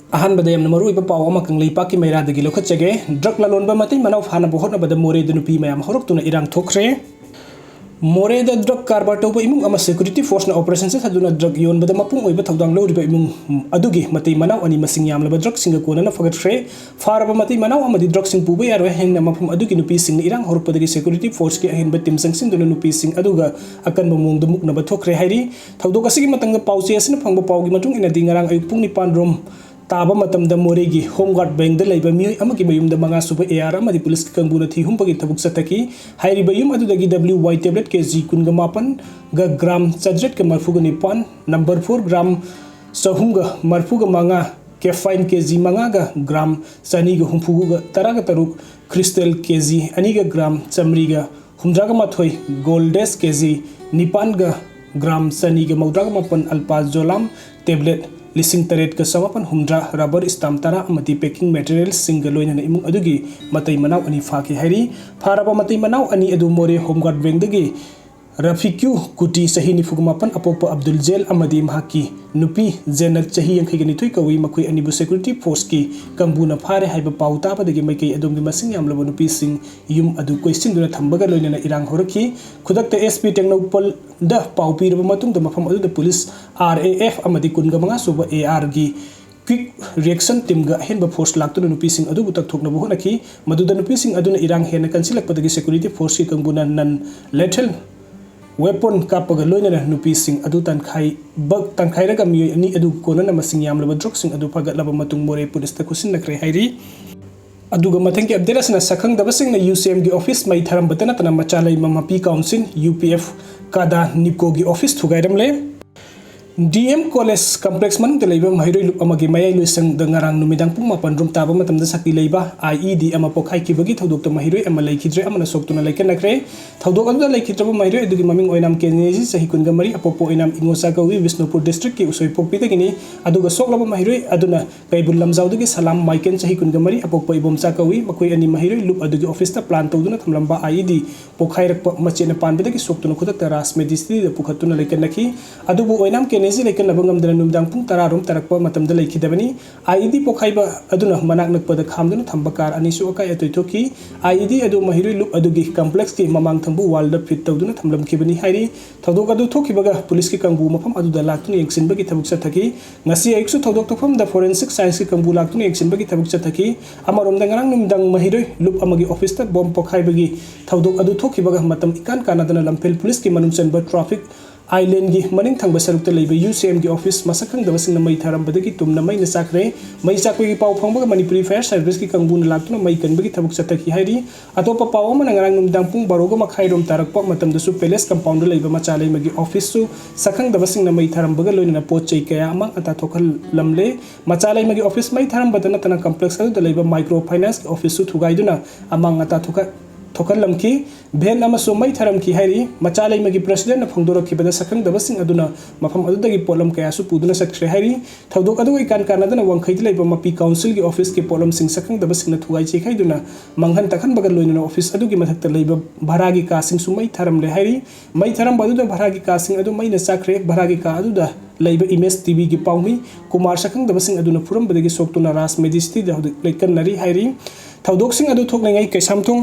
अहनबद Yemen मरुइब पाव अमा कंगलई पाकी मैरादगी लौखटचगे drug ललोनबा मति मनाव फानब होटनबद मोरेद नुपी मयाम हरक्तुना इरांग थोखरे मोरेद ड्रग कारबार तौब इमुंग अमा सिक्योरिटी फोर्स ना ऑपरेशन से थदुना ड्रग योनबद मपुंग ओइब थौदांग लौरिब इमुंग अदुगी मति मनाव अनि मसिंग यामलब ड्रग सिंग कोनना फगटरे फारब मति मनाव अमदि ड्रग सिंग पुबे यारो हेंगना मफुम अदुगी नुपी सिंग इरांग हरपदगी सिक्योरिटी फोर्स के अहिनब टीम संगसिंदुना नुपी सिंग अदुगा अकन बमुंग दमुक नब थोखरे हाइरी थौदोक असigi मतंग पाउचे असिन फंगब पाउगी मतुंग इना दिंगारांग अयुक पुंग निपान रोम ताब मतमदा मोरेगी होमगार्ड बैंक द मियोय अमगी मयुम द मंगा सुब एआर अमदी पुलिस कंगुना थी हुंपगी थबुक सतकी हाइरिब युम अदुदगी WY टेबलेट केजी 19 ग ग्राम चद्रेट के मरफुग निपान नंबर 4 ग्राम सहुंग मरफुग मंगा कैफाइन केजी मंगा ग ग्राम सनी ग हुंफुग ग तराग तरुक क्रिस्टल केजी अनि ग ग्राम चमरी ग हुमद्राग माथोय गोल्डेस केजी निपान ग ग्राम सनी ग मौद्राग मापन अल्पाजोलाम टेबलेट लिसिंग तरेट का समापन हुमद्रा रबर स्टाम्प तरा अमति पेकिंग मटेरियल सिंग लोइना इमुंग अदुगी मतै मनाव अनि फाके हैरी फारबा मतै मनाव अनि अदु मोरे होमगार्ड बैंक दगी रफिक्यू कुटी सही निफुगमापन अपोप अब्दुल जेल अमदी महाकी नुपी जेनत सही यंखैगनि थुई कवि मखुई अनिबु सिक्योरिटी फोर्स की कंबुना फारे हाइब पाउ ताबदगी मैकै अदुमगी मसिंग यामलब नुपी सिंग युम अदु क्वेश्चन थंबगा लोइना इरांग होरखी खुदक्ता SP टेक्नोपल द पाउ पीरब मतुंग द मफम अदु पुलिस RAF अमदी 15 सुब AR गी क्विक रिएक्शन टीम ग हेनब फोर्स लाक्तुना नुपी सिंग अदु बुतक थोकनबु होनकी मदुद नुपी सिंग अदुना इरांग हेन कंसिलकपदगी सिक्योरिटी फोर्स की कंबुना नन लेथल वेपन कापग लोइना नुपी सिंग अदु तनखाई बग तनखाइरग मियोय अनि अदु कोनना मसिंग यामलब ड्रग सिंग अदु फगतलब मतुंग मोरे पुलिस त खुसिन नखरे हाइरी अदुग मथंग के अपडेट असना सखंग दबसिंग न UCM की ऑफिस मै थरम बतना तना मचालै ममपी काउंसिल UPF कादा निको की ऑफिस थुगाइरम ले DM कॉलेज कॉम्प्लेक्स मन ते लेबा महिरोय लुप अमगे मयाय लुसंग दंगारांग नुमिदांग पुंग मापन रुम ताबा मतम द सकि लेबा IED अमा पोखाइ की बगी थौदोक त महिरोय अमा लेखिद्रे अमना सोक्तुना लेकन नखरे थौदोक अदु लेखिद्रब महिरोय अदुगी ममिंग ओइनाम केनेजी सही कुनगा मरी अपोपो ओइनाम इंगोसा कवि विष्णुपुर डिस्ट्रिक्ट की उसोय पोपी तगिनी अदुगा सोकलब महिरोय अदुना कैबुल लमजाउदगी सलाम माइकेन सही कुनगा मरी अपोपो इबोमसा कवि मखोय अनि महिरोय लुप अदुगी ऑफिस ता प्लान तौदुना थमलंबा IED पोखाइरक मचेना पानबदगी सोक्तुना खुदक रास मेडिसिटी द पुखतुना लेकन नखी अदुबु ओइनाम केनेजी लेकन नबंगम नुमदांग पुंग 10 रोम तरक्प मतमद लेखिदबनी IED पोखाइबा अदुना मनाक नकपद खामदुना थंबकार अनिसु अकाय अतोइथोकी IED अदु महिरुइ लुप अदुगी कॉम्प्लेक्स की ममांग थंबु वाल द फिट तौदुना थमलमखिबनी हाइरी थौदोक अदु थोखिबगा पुलिस की कंबु मफम अदुदा लाक्तुना यंगसिनबगी थबुक सथकी ngasi ayiksu थौदोक तोफम द फोरेंसिक साइंस की कंबु लाक्तुना यंगसिनबगी थबुक सथकी अमरोम दंगरांग नुमदांग महिरुइ लुप अमगी ऑफिस त बॉम्ब पोखाइबगी थौदोक अदु थोखिबगा मतम इकान कानादना लंफेल पुलिस की मनुचनब ट्रैफिक आइलैंड की मनिंग थंग सरुक UCM की ऑफिस मसखंग दबसिंग मई थरमबदगी तुमना मई न चाखरे मई चाकपगी पाउ फंगबग मणिपुरी फायर सर्विस की कंगुन लाक्तुना मई कनबगी थबुक सतकी हाइरी अतोप पाउ अमन ngarang numdang pung baroga makhai rom tarakpa matamdasu palace compound leiba machalai magi office su sakhang dabasing na mei tharambaga loina pot chei kaya amang ata thokhal lamle machalai magi office mei tharam badana tana complex adu leiba micro finance office su thugaiduna amang ata थोकल लमकी भेन अमसो मई थरम की हाइरी मचालै मगी president न फंगदोरखि बदा सखंग दबसिंग अदुना मफम अदुदगी pollen कयासु पुदुना सख्रे हाइरी थौदोक अदु Icahn कानदना वंखैदि लेबा मपी council की office के pollen सिंग सखंग दबसिंग न थुगाइ चेखैदुना मंगन तखन बगल लोइना ऑफिस अदुगी मथक्ता लेबा भरागी कासिंग सु मई थरम ले हाइरी मई थरम बदुदा भरागी कासिंग अदु मई न सख्रे भरागी का अदुदा लेबा इमेज TV की पाउमी कुमार सखंग दबसिंग अदुना फुरम बदगी सोक्तुना रास मेजिस्ट्री द लेकन नरी हाइरी थौदोक सिंग अदु थोकनgai कैसामथों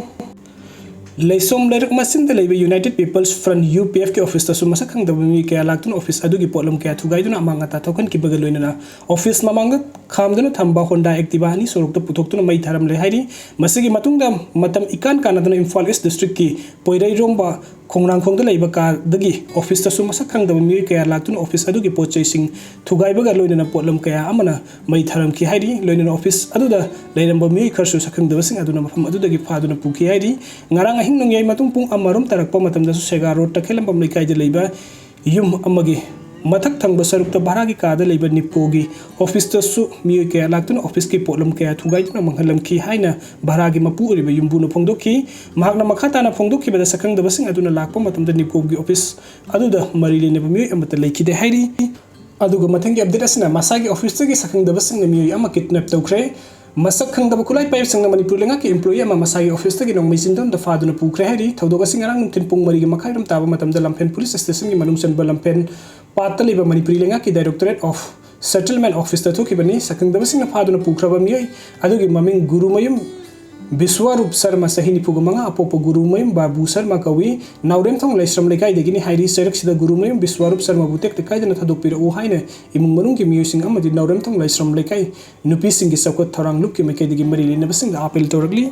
लेसोम लेरक मसिन द लेबे यूनाइटेड पीपल्स फ्रंट UPF के ऑफिस तसु मसखंग दबमी के लाक्तुन ऑफिस अदुगी पोलम के थुगाइदुना अमांगा ता थोकन की बगल लोइना ऑफिस ममांग खामदुना थंबा होंडा एक्टिवा नि सोरक त पुथोक्तुना मई थरम ले हाइरी मसिगी मतुंग मतम इकान कानदना इम्फाल ईस्ट डिस्ट्रिक्ट की पोइरै रोंबा खोंगरांखोंग द लेबा का दगी ऑफिस तसु मसखंग दबमी के लाक्तुन ऑफिस अदुगी पोचै सिंग थुगाइबगा लोइना पोलम कया अमना मई थरम की हाइरी लोइना ऑफिस अदुदा लेरंबा मी खरसु सखंग दबसिंग अदुना मफम अदुदगी फादुना पुखि हाइरी ngarang ahing nongyai matung pung amarum tarakpa matamda su sega road takhelambam leikaide leiba yum amagi mathak thangba sarukta bharagi kada leiba nipogi office ta su mi ke laktuna office ki polum ke thugaiduna manghalam ki haina bharagi mapu riba yumbu no phongdoki mahakna makhata na phongdoki bada sakang da basing aduna lakpa matamda nipogi office aduda marili ne mi amata leikide hairi aduga mathangi update asna masagi office ta gi sakang da basing mi ama kidnap tawkhre मसक खंगदब खुलाई pipe संग मणिपुर लेंगा के employee अमा Masai office तक नोंग मिसिंदम the फादुना पुखरे हाइरी थौदोग सिंगरांग नुथिन पुंग मरी के मखाइरम ताबा मतम the लंफेन पुलिस स्टेशन की मनुम सन लंफेन पात लेबा मणिपुर लेंगा के directorate of settlement office थोखिबनी सकंगदबसिंग फादुना पुख्रबा मियोय अदुगी ममिंग Gurumayum विश्वरूप शर्मा सही निफुगमंगा अपोप गुरुमयुम बाबू शर्मा कवि नाउरेमथोंग लाइस्रम लेकाई देगिनी हाइरी सैरक्सिदा गुरुमयुम विश्वरूप शर्मा बुतेक तकाइदना थदोपिरउ हाइने इमुंग मनुंगी मियोसिंग अमदि नाउरेमथोंग लाइस्रम लेकाई नुपिसिंगी सकोत थौरांग लुक्की मैकेदिगी मरी लेनबसिंग अपील तौरगली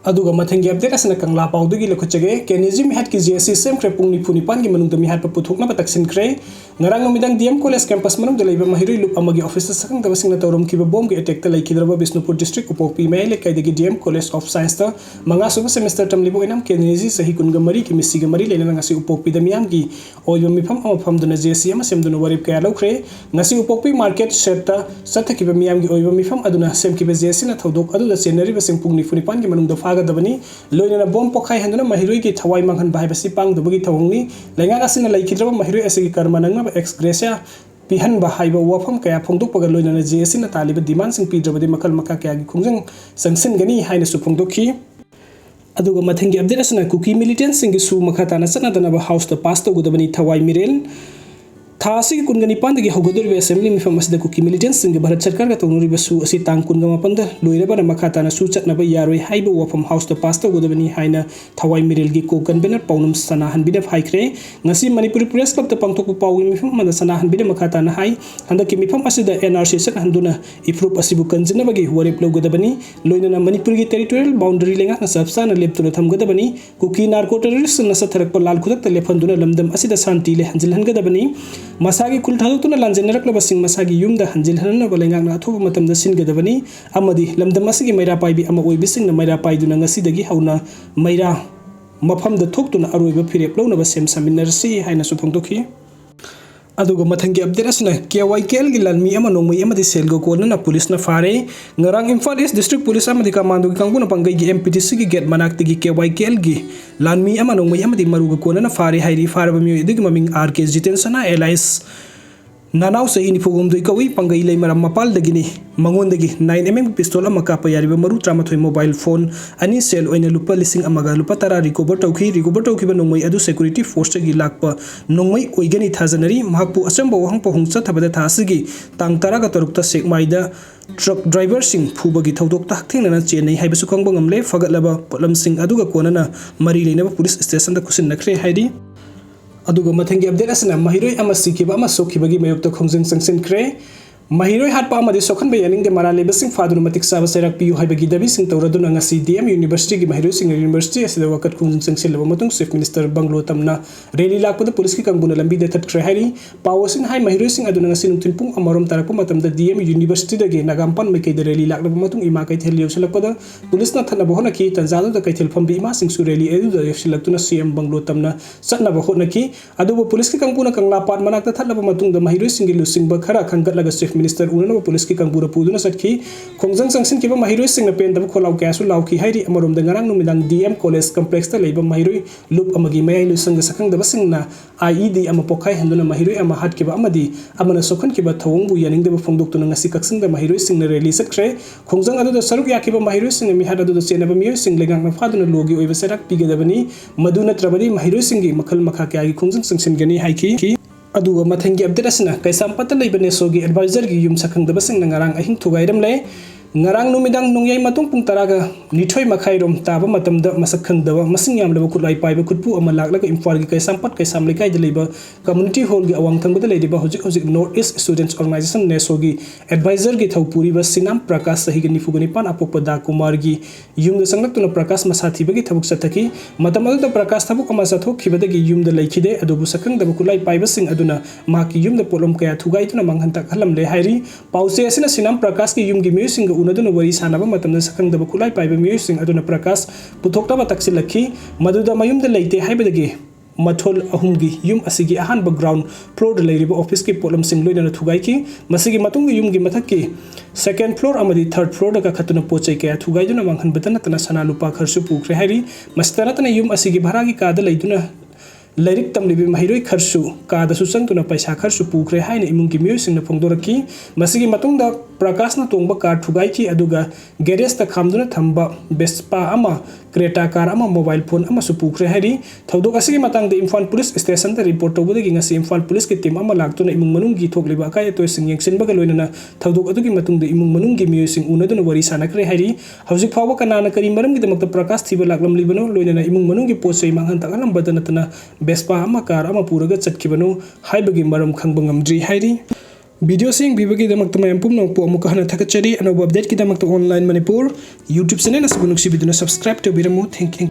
अदुगा मथंगी अपडेट असना कंगला पाउदगी लखुचगे केनेजी मिहाट की जीएससी सेमख्रे पुंग निफु निपान की मनुंग मिहाट पुथोकना तकसिनख्रे ngarang numidang DM College campus manung dalaiba mahiroi lup amagi office sakang dabasingna tawrom kiba bomb gi attack ta laikhidraba Bisnupur district upokpi mai le kaidagi DM College of Science ta manga suba semester tam libo enam keneji sahi kunga mari ki misiga mari lena ngasi upokpi da miyam gi oiba mifam amafam duna JC ama semduna warip kaya laukhre ngasi upokpi market shed ta sathakiba miyam gi oiba mifam aduna semkiba JC na thodok adu da senari basing pung nifu nipan gi manung da faga dabani loina bomb pokhai handuna mahiroi gi thawai manghan bai basi pang dabagi thawngni lenga asina laikhidraba mahiroi asigi karmanang ex gracia pihan bahaiba wafam kaya phongdok pagal loina JSC na taliba demand sing pidrabadi makal maka kaya gi khungjang sangsin gani haina su phongdokhi aduga mathangi update asna cookie militants sing su makha tana sana dana house to pass to gudabani thawai mirel थासी कुनगनी पांदगी होगदुर बे assembly मिफम असदा Kuki militants सिंग भारत सरकार का तोनुरी बसु असी तांग कुनगमा पंद लोइरे बना मखाताना सु चटनबा यारोय हाइबो वफम हाउस तो पास तो गोदबनी हाइना थवाई मिरेल गी को कन्वेनर पाउनम सनाहन बिने फाइख्रे ngasi manipuri press club ta pangtok pawi mifam mana sanahan bide makaताना हाइ हंदकी मिफम असदा NRC sak handuna इप्रूव असिबु कंजिनबगी वरेप लो गोदबनी लोइना मणिपुर गी टेरिटोरियल बाउंड्री लेंगा न सबसा न लेपतुन थम गोदबनी कुकी नार्को टेररिस्ट न सथरक पर लाल खुदक त लेफंदुना लमदम असिदा शांति ले हंजिल हनगदबनी मसागी कुल थादुना लांजेनरक्लबसिंग मसागी युमदा हंजिल हननबा लेंगांगना अथुब मतमदा सिनगदबनी अमदी लमदम असिगी मैरा पाइबी अमा ओइबिसिंग न मैरा पाइदुना ngasi हौना मैरा मफम द थोक्तुना अरोइबा फिरेप लौनबा सेम समिनरसी हाइना सुफंगदोखि अदुगा मथंगी अपडेट असना KYKL gi lanmi ama nongmai ama di selgo konana police na fare ngarang Imphal East district police ama di commando gi kangbu na pangai gi MPTC gi gate manak gi KYKL gi lanmi ama nongmai ama di maruga konana fare hairi faraba mi dig maming RK Jitensana Allies nanau sa ini fogum doi kawi pangai lei maram mapal dagini mangon dagi 9mm pistol ama kapa yariba maru tramathoi mobile phone ani sel oina lupa lising amaga lupa tara recover tauki ba nongmai adu security force gi lakpa nongmai oigani thajanari mahakpu asamba wahangpa hungcha thabada thasigi tang taraga tarukta sekmaida truck driver sing phubagi thodok ta thingna chenai haibasu khangba ngamle fagatlaba potlam sing aduga konana mari leinaba police station da kusin nakre haidi अदुगा मथंगी update असना महिरोय अमा सिकिबा अमा सोखिबगी मयोक्ता खोंजंग संगसिनख्रे महिरोय हाटपा अमादि सोखनबे यानिंग मारा लेबसिंग फादुन मतिक साबा सैराक PU हाइबगी दबि सिंग तौरदुना ngasi DM University gi महिरोय सिंग University asida wakat खोंजंग संगसिलबा मतुंग Chief Minister Banglo tamna rally lakpada police ki kangbuna lambi de thatkhre hairi pawasin hai Mahiroi Singh aduna ngasi numtin pung amarom tarakpa matamda DM University dagi nagampan mekai de rally laklaba matung ima kai thel yoselakpada police na thana bohona ki tanjadu da kai thel fambi ima sing su rally edu da yoselakuna CM Banglo tamna satna bohona ki aduba police ki kangbuna kangla pat manakta thalaba matung da Mahiroi Singh gi lusing ba khara khangatlaga Chief Minister unana police ki kangbura puduna sakhi khongjang sangsin kiba Mahiroi Singh na pen da kholau kyasu lauki hairi amarom da ngarang numidang DM College complex ta leiba महिरोय loop amagi mayai lusang sakang da basing na IED ama pokhai handuna महिरोय ama hat kiba amadi amana sokhan kiba thawong bu yaning da phongdok tuna ngasi kaksing da Mahiroi Singh na rally sakre khongjang adu da saruk yakiba Mahiroi Singh mi hat adu da senaba miyoy Singh legang na phaduna logi oiba serak pigadabani maduna trabadi Mahiroi Singh gi makhal makha kya gi khongjang sangsin gani haiki अदुगा मथंगी update असना कैसामपत लेबने सोगी adviser गी yum सखंगदबसिंग नंगारांग अहिंग थुगाइरम ले ngarang numidang nongyai matung pung taraga nithoi makhairom taba matamda masak khangdaba masing yamlaba kutlai paiba khutpu ama laklaga Imphal gi kaisampat kaisam lekai de leiba community hall gi awang thangba leidiba hojik North East Students Organization neso gi advisor gi thaupuri ba Sinam Prakash sahi gi nifugani pan apokpa da Kumar gi yum da sanglak tuna Prakash masathi bagi thabuk sathaki matamadu da Prakash thabuk ama sathok khibada gi yum da leikhide adubu sakang da kutlai paiba sing aduna ma ki yum da polom kaya thugai tuna manghan tak halam le hairi pause asina Sinam Prakash gi yum gi music unaduna wari sanaba matamda sakang da kulai paiba miyoy sing aduna Prakash puthokta ba taksilakhi maduda mayum da leite haibadagi mathol ahumgi yum asigi ahan ground floor da leiriba office ki polam sing loina thugai ki masigi matung yum gi mathakki second floor amadi third floor da khatuna pochai kaya thugai duna manghan batana tana sana lupa kharsu pukre hairi mastana tana yum asigi bharagi ka da leiduna लाइरिक तमलिबि महिरोई खरसु कादसु संगतुना पैसा खरसु पुख्रे हाइना इमुंगी मियोइसिंगना फोंदोरकी मसिगी मतुंगदा प्रकाशना तोंगबा car थुगाइकी अदुगा गैरेजता खामदुना थंबा बेस्पा अमा Creta car अमा mobile phone अमा सु पुख्रे हाइरि थौदोक असिगी मतंगदा इम्फाल पुलिस स्टेशन दा रिपोर्ट तौबदगी ngasi इम्फाल पुलिस के टीम अमा लाक्तुना इमुंग मनुंगी थोकलिबा अकाय अतोयसिंग यंगसिनबगा लोइनना थौदोक अदुगी मतुंगदा इमुंग मनुंगी मियोइसिंग उनदुना वरी सानक्रे हाइरि हौजिक फावबा कनाना करी मरमगिदमक्ता प्रकाश थिबा लाक्लमलिबनो लोइनना इमुंग मनुंगी पोचै मांगहन तकलमबदा नतना बेस्पा अमा कार अमा पुरगा चटखिबनो हाइबगी मरम खंगबा ngamdri हाइरि वीडियो सिंग भिबगीदमक्ता मयम पुमनोंपु अमुक हना थकचरी अनोब अपडेट कीदमक्ता ऑनलाइन मणिपुर यूट्यूब चैनल असबुनुक्सी बिदुना सब्सक्राइब तौबिरमु थैंक यू